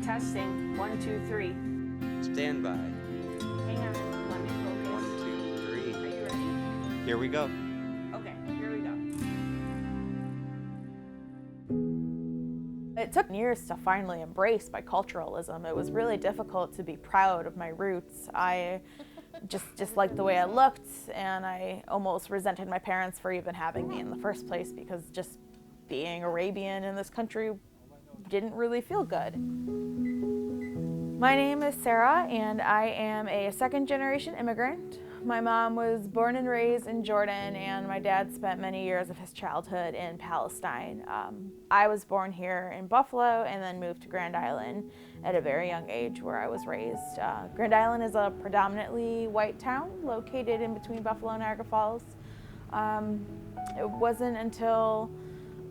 Testing. 1, 2, 3. Stand by. Hang on. Let me focus. 1, 2, 3. Are you ready? Here we go. Okay, here we go. It took years to finally embrace bi-culturalism. It was really difficult to be proud of my roots. I just liked the way I looked, and I almost resented my parents for even having me in the first place, because just being Arabian in this country didn't really feel good. My name is Sara, and I am a second-generation immigrant. My mom was born and raised in Jordan, and my dad spent many years of his childhood in Palestine. I was born here in Buffalo and then moved to Grand Island at a very young age, where I was raised. Grand Island is a predominantly white town located in between Buffalo and Niagara Falls. It wasn't until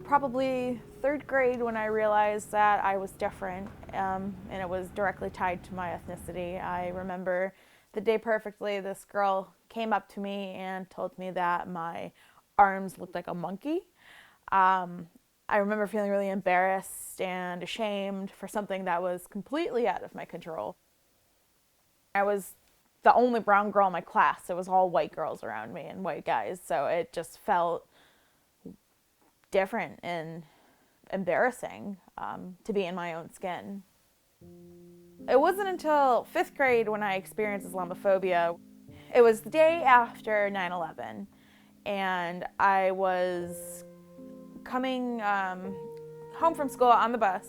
probably third grade when I realized that I was different, and it was directly tied to my ethnicity. I remember the day perfectly. This girl came up to me and told me that my arms looked like a monkey. I remember feeling really embarrassed and ashamed for something that was completely out of my control. I was the only brown girl in my class. It was all white girls around me and white guys, so it just felt different and embarrassing to be in my own skin. It wasn't until 5th grade when I experienced Islamophobia. It was the day after 9/11, and I was coming home from school on the bus,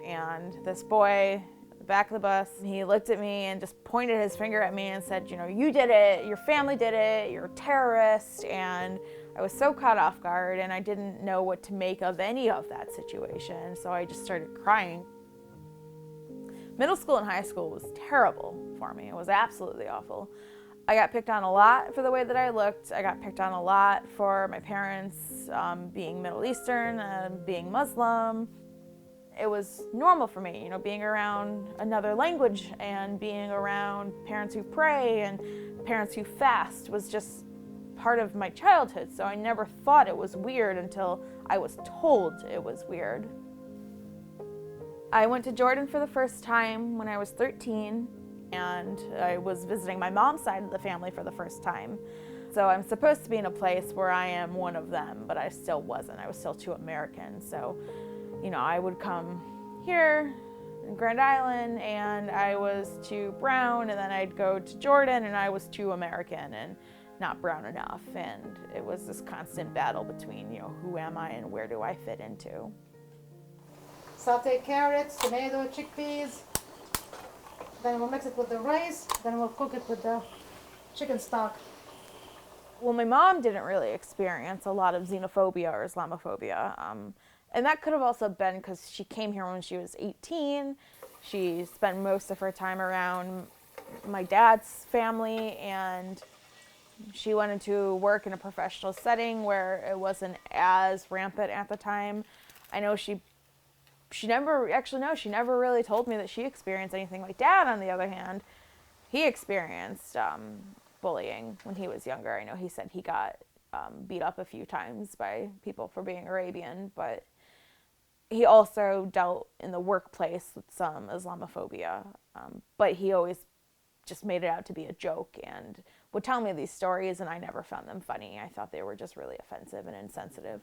and this boy at the back of the bus, he looked at me and just pointed his finger at me and said, you know, you did it, your family did it, you're a terrorist. And I was so caught off guard, and I didn't know what to make of any of that situation, so I just started crying. Middle school and high school was terrible for me. It was absolutely awful. I got picked on a lot for the way that I looked. I got picked on a lot for my parents being Middle Eastern, being Muslim. It was normal for me, you know, being around another language and being around parents who pray and parents who fast was just part of my childhood. So I never thought it was weird until I was told it was weird. I went to Jordan for the first time when I was 13, and I was visiting my mom's side of the family for the first time. So I'm supposed to be in a place where I am one of them, but I still wasn't. I was still too American. So, you know, I would come here in Grand Island and I was too brown, and then I'd go to Jordan and I was too American and not brown enough. And it was this constant battle between, you know, who am I and where do I fit into? Saute carrots, tomato, chickpeas. Then we'll mix it with the rice. Then we'll cook it with the chicken stock. Well, my mom didn't really experience a lot of xenophobia or Islamophobia. And that could have also been because she came here when she was 18. She spent most of her time around my dad's family, and she wanted to work in a professional setting where it wasn't as rampant at the time. I know she never really told me that she experienced anything. My dad, on the other hand, he experienced bullying when he was younger. I know he said he got beat up a few times by people for being Arabian, but he also dealt in the workplace with some Islamophobia. But he always just made it out to be a joke and would tell me these stories, and I never found them funny. I thought they were just really offensive and insensitive.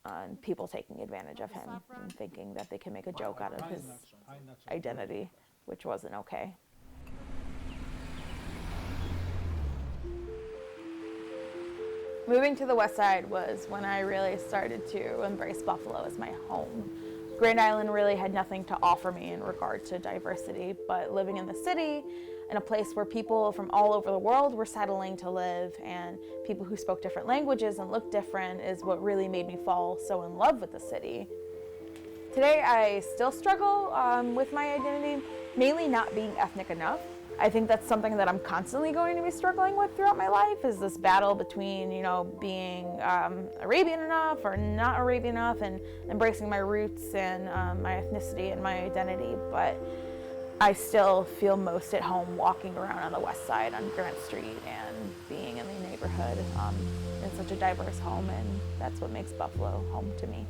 And people taking advantage of him and thinking that they can make a joke out of his identity, which wasn't okay. Moving to the west side was when I really started to embrace Buffalo as my home. Grand Island really had nothing to offer me in regard to diversity, but living in the city, in a place where people from all over the world were settling to live, and people who spoke different languages and looked different, is what really made me fall so in love with the city. Today I still struggle with my identity, mainly not being ethnic enough. I think that's something that I'm constantly going to be struggling with throughout my life, is this battle between, you know, being Arabian enough or not Arabian enough, and embracing my roots and my ethnicity and my identity. But I still feel most at home walking around on the west side on Grant Street and being in the neighborhood in such a diverse home, and that's what makes Buffalo home to me.